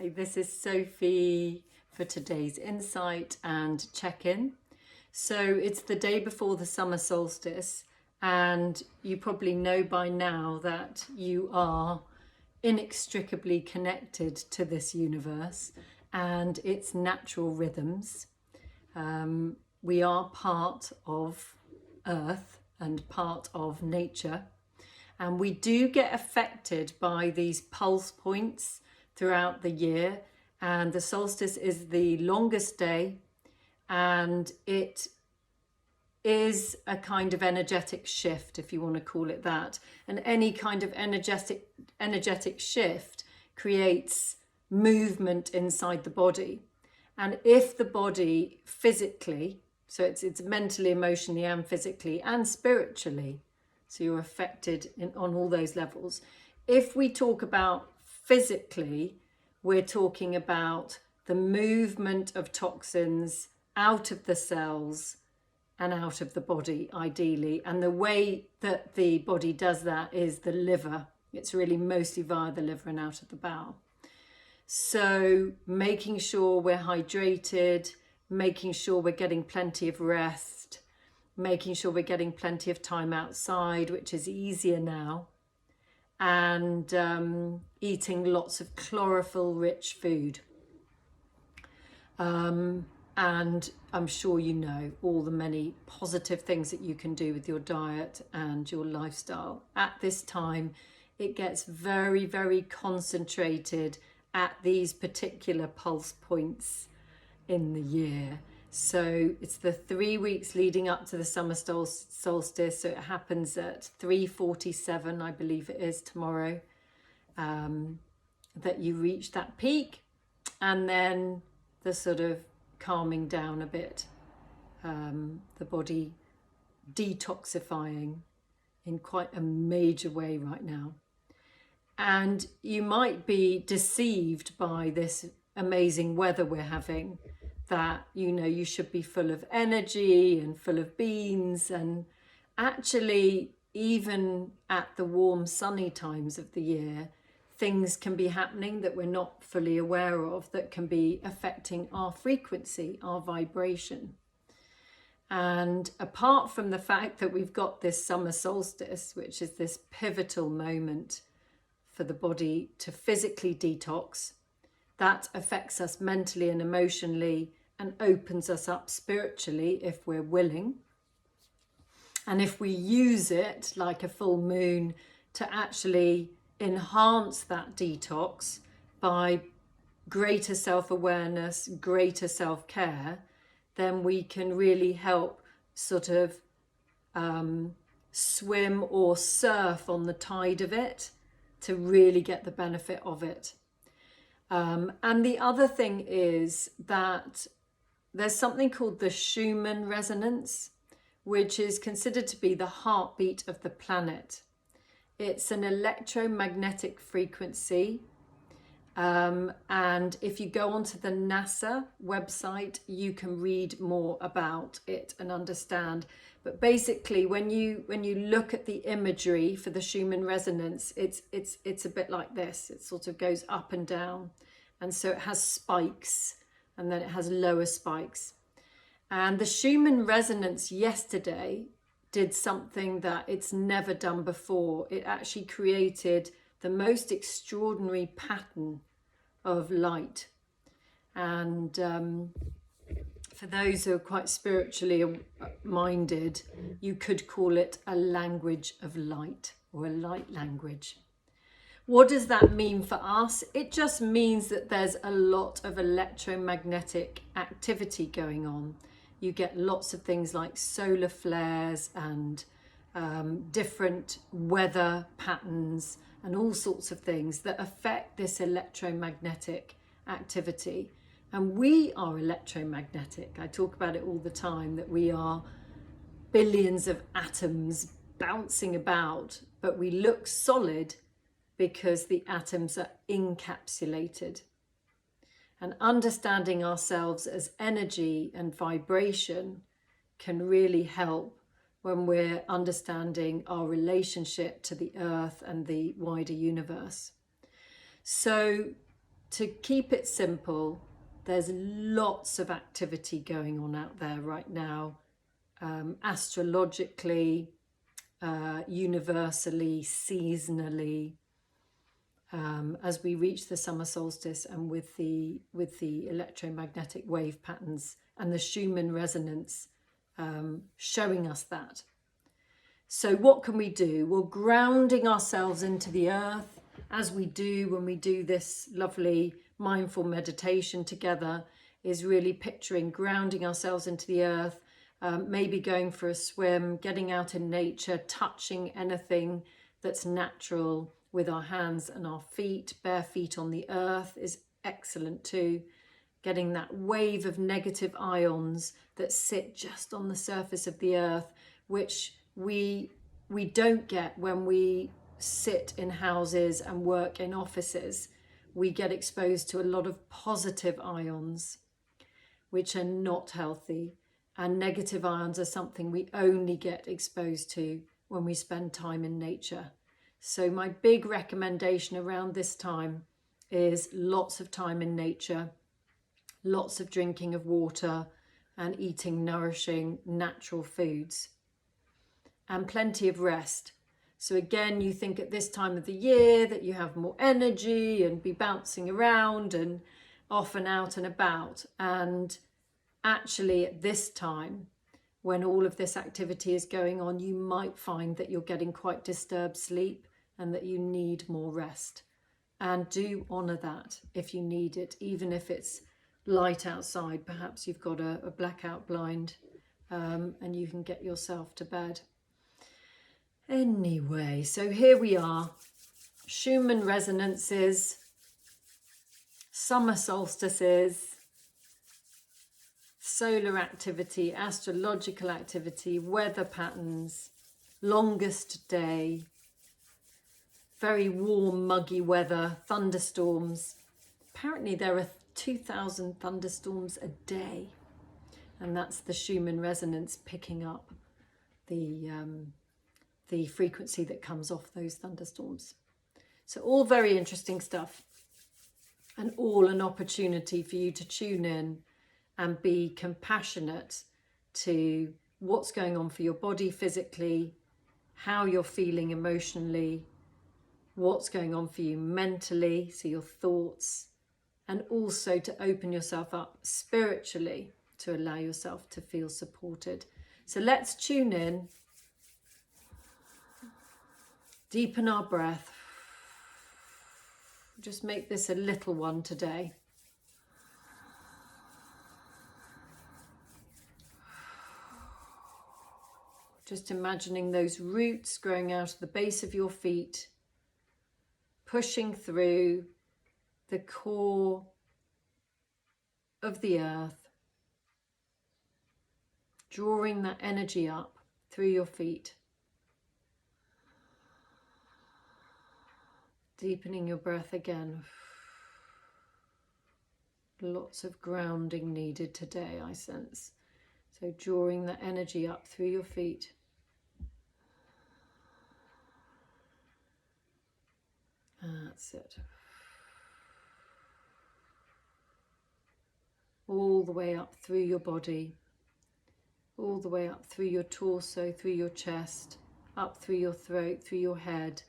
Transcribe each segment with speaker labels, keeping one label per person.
Speaker 1: Hi, this is Sophie for today's insight and check-in. So it's the day before the summer solstice, and you probably know by now that you are inextricably connected to this universe and its natural rhythms. We are part of Earth and part of nature, and we do get affected by these pulse points throughout the year, and the solstice is the longest day, and it is a kind of energetic shift, if you want to call it that. And any kind of energetic shift creates movement inside the body. And if the body physically, so it's mentally, emotionally and physically and spiritually, so you're affected on all those levels. If we talk about physically, we're talking about the movement of toxins out of the cells and out of the body, ideally. And the way that the body does that is the liver. It's really mostly via the liver and out of the bowel. So making sure we're hydrated, making sure we're getting plenty of rest, making sure we're getting plenty of time outside, which is easier now, and eating lots of chlorophyll-rich food. And I'm sure you know all the many positive things that you can do with your diet and your lifestyle. At this time, it gets very, very concentrated at these particular pulse points in the year. So it's the 3 weeks leading up to the summer solstice. So it happens at 3:47, I believe it is tomorrow, that you reach that peak, and then the sort of calming down a bit, the body detoxifying in quite a major way right now. And you might be deceived by this amazing weather we're having, that you should be full of energy and full of beans, and actually even at the warm sunny times of the year, things can be happening that we're not fully aware of, that can be affecting our frequency, our vibration. And apart from the fact that we've got this summer solstice, which is this pivotal moment for the body to physically detox, that affects us mentally and emotionally and opens us up spiritually if we're willing. And if we use it like a full moon to actually enhance that detox by greater self-awareness, greater self-care, then we can really help sort of swim or surf on the tide of it to really get the benefit of it. And the other thing is that there's something called the Schumann resonance, which is considered to be the heartbeat of the planet. It's an electromagnetic frequency. And if you go onto the NASA website, you can read more about it and understand. But basically, when you look at the imagery for the Schumann resonance, it's a bit like this. It sort of goes up and down. And so it has spikes, and then it has lower spikes. And the Schumann resonance yesterday did something that it's never done before. It actually created the most extraordinary pattern of light. And for those who are quite spiritually minded, you could call it a language of light, or a light language. What does that mean for us? It just means that there's a lot of electromagnetic activity going on. You get lots of things like solar flares and different weather patterns and all sorts of things that affect this electromagnetic activity. And we are electromagnetic. I talk about it all the time, that we are billions of atoms bouncing about, but we look solid because the atoms are encapsulated. And understanding ourselves as energy and vibration can really help when we're understanding our relationship to the earth and the wider universe. So to keep it simple, there's lots of activity going on out there right now, astrologically, universally, seasonally, as we reach the summer solstice, and with the electromagnetic wave patterns and the Schumann resonance showing us that. So what can we do? Well, grounding ourselves into the earth, as we do when we do this lovely mindful meditation together, is really picturing grounding ourselves into the earth, maybe going for a swim, getting out in nature, touching anything that's natural with our hands and our feet. Bare feet on the earth is excellent too. Getting that wave of negative ions that sit just on the surface of the earth, which we don't get when we sit in houses and work in offices. We get exposed to a lot of positive ions, which are not healthy. And negative ions are something we only get exposed to when we spend time in nature. So my big recommendation around this time is lots of time in nature, lots of drinking of water, and eating nourishing natural foods, and plenty of rest. So again, you think at this time of the year that you have more energy and be bouncing around and off and out and about. And actually at this time, when all of this activity is going on, you might find that you're getting quite disturbed sleep and that you need more rest. And do honour that if you need it, even if it's light outside. Perhaps you've got a blackout blind and you can get yourself to bed. Anyway, so here we are. Schumann resonances, summer solstices, solar activity, astrological activity, weather patterns, longest day, very warm, muggy weather, thunderstorms. Apparently there are 2,000 thunderstorms a day, and that's the Schumann resonance picking up the frequency that comes off those thunderstorms. So all very interesting stuff, and all an opportunity for you to tune in and be compassionate to what's going on for your body physically, how you're feeling emotionally, what's going on for you mentally, so your thoughts, and also to open yourself up spiritually to allow yourself to feel supported. So let's tune in, deepen our breath. Just make this a little one today. Just imagining those roots growing out of the base of your feet, pushing through the core of the earth, drawing that energy up through your feet. Deepening your breath again. Lots of grounding needed today, I sense. So drawing that energy up through your feet. That's it. All the way up through your body, all the way up through your torso, through your chest, up through your throat, through your head,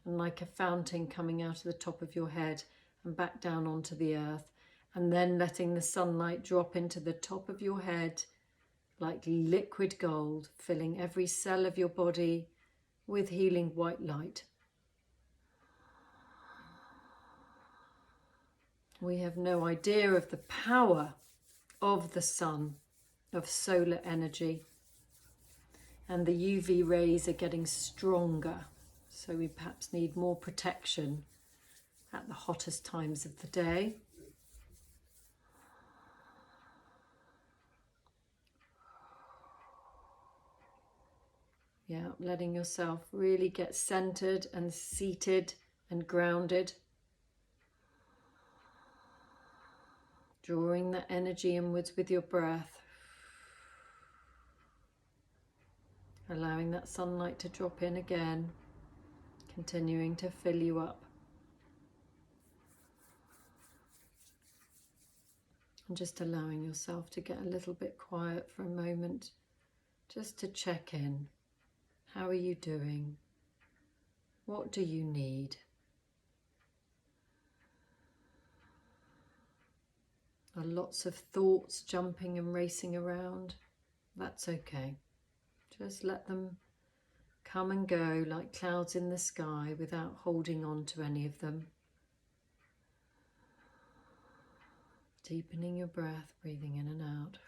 Speaker 1: and like a fountain coming out of the top of your head and back down onto the earth, and then letting the sunlight drop into the top of your head like liquid gold, filling every cell of your body with healing white light. We have no idea of the power of the sun, of solar energy, and the UV rays are getting stronger, so we perhaps need more protection at the hottest times of the day. Yeah, letting yourself really get centered and seated and grounded. Drawing that energy inwards with your breath. Allowing that sunlight to drop in again, continuing to fill you up. And just allowing yourself to get a little bit quiet for a moment, just to check in. How are you doing? What do you need? Are lots of thoughts jumping and racing around? That's okay. Just let them come and go like clouds in the sky without holding on to any of them. Deepening your breath, breathing in and out.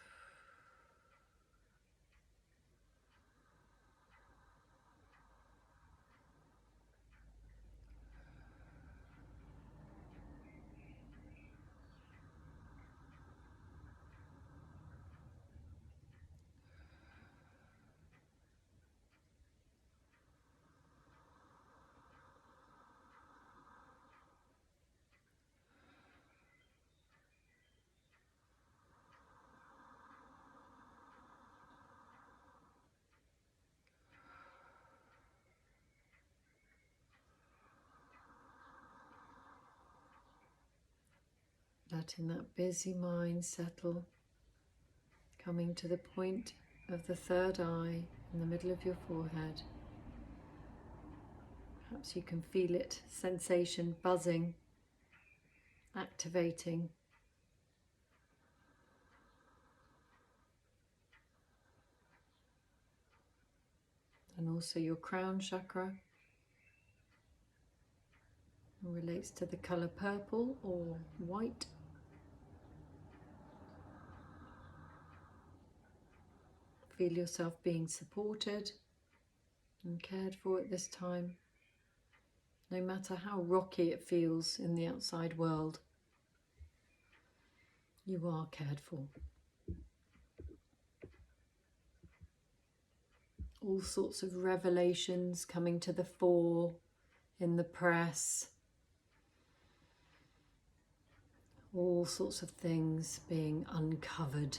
Speaker 1: Letting that busy mind settle, coming to the point of the third eye in the middle of your forehead. Perhaps you can feel it, sensation buzzing, activating. And also your crown chakra. It relates to the colour purple or white. Feel yourself being supported and cared for at this time. No matter how rocky it feels in the outside world, you are cared for. All sorts of revelations coming to the fore in the press. All sorts of things being uncovered.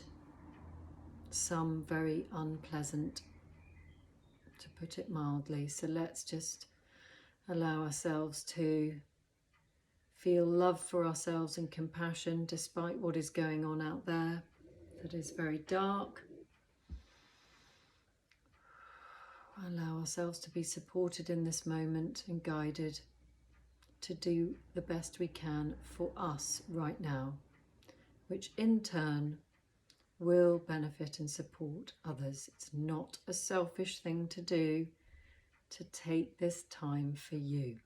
Speaker 1: Some very unpleasant, to put it mildly. So let's just allow ourselves to feel love for ourselves and compassion despite what is going on out there that is very dark. Allow ourselves to be supported in this moment and guided to do the best we can for us right now, which in turn will benefit and support others. It's not a selfish thing to do, to take this time for you.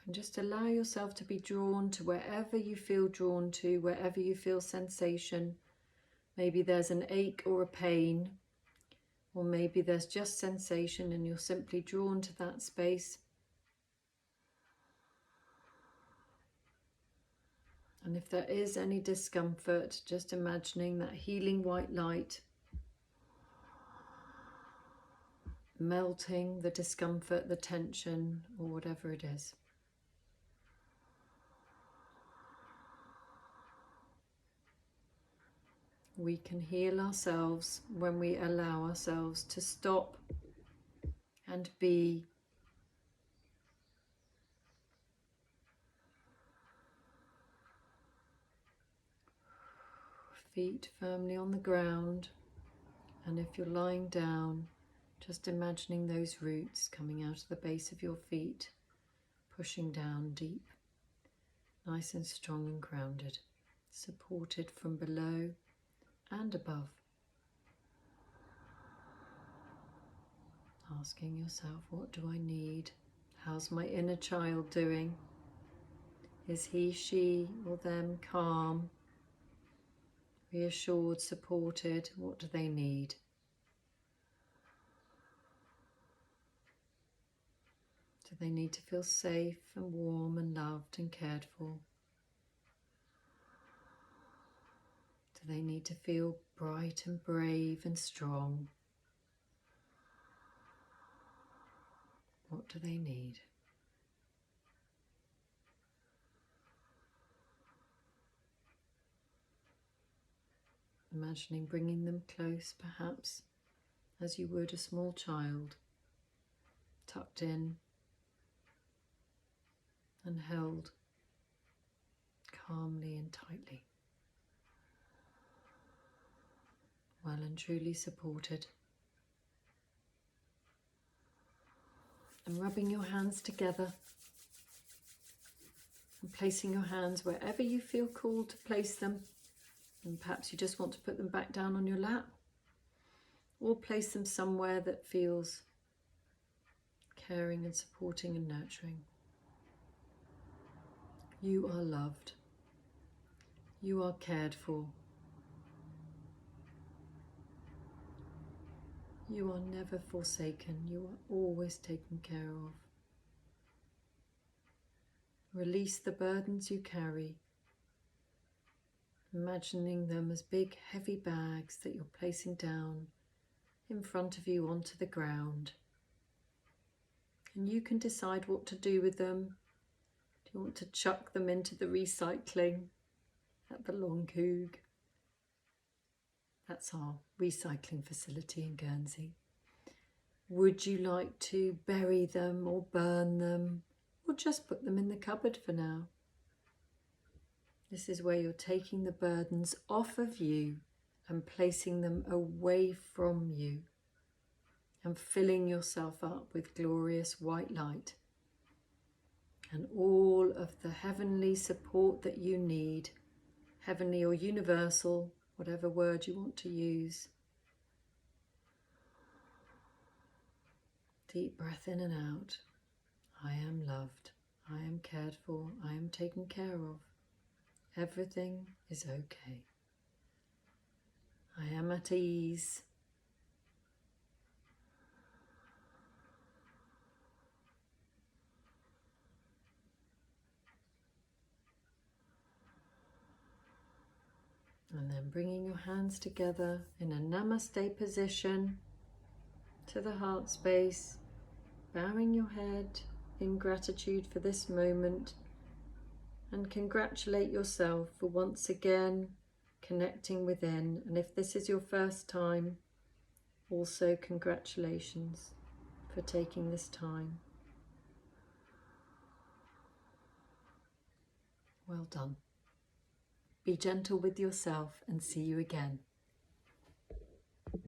Speaker 1: And just allow yourself to be drawn to wherever you feel drawn to, wherever you feel sensation. Maybe there's an ache or a pain, or maybe there's just sensation and you're simply drawn to that space. And if there is any discomfort, just imagining that healing white light melting the discomfort, the tension, or whatever it is. We can heal ourselves when we allow ourselves to stop and be. Feet firmly on the ground, and if you're lying down, just imagining those roots coming out of the base of your feet, pushing down deep, nice and strong and grounded, supported from below and above. Asking yourself, what do I need? How's my inner child doing? Is he, she, or them calm, reassured, supported? What do they need? Do they need to feel safe and warm and loved and cared for? Do they need to feel bright and brave and strong? What do they need? Imagining bringing them close, perhaps, as you would a small child, tucked in and held calmly and tightly, well and truly supported. And rubbing your hands together and placing your hands wherever you feel called to place them. And perhaps you just want to put them back down on your lap, or place them somewhere that feels caring and supporting and nurturing. You are loved. You are cared for. You are never forsaken. You are always taken care of. Release the burdens you carry, imagining them as big, heavy bags that you're placing down in front of you onto the ground. And you can decide what to do with them. Do you want to chuck them into the recycling at the Long Coog? That's our recycling facility in Guernsey. Would you like to bury them or burn them, or just put them in the cupboard for now? This is where you're taking the burdens off of you and placing them away from you and filling yourself up with glorious white light and all of the heavenly support that you need, heavenly or universal, whatever word you want to use. Deep breath in and out. I am loved. I am cared for. I am taken care of. Everything is okay. I am at ease. And then bringing your hands together in a namaste position to the heart space, bowing your head in gratitude for this moment, and congratulate yourself for once again connecting within. And if this is your first time, also congratulations for taking this time. Well done. Be gentle with yourself and see you again.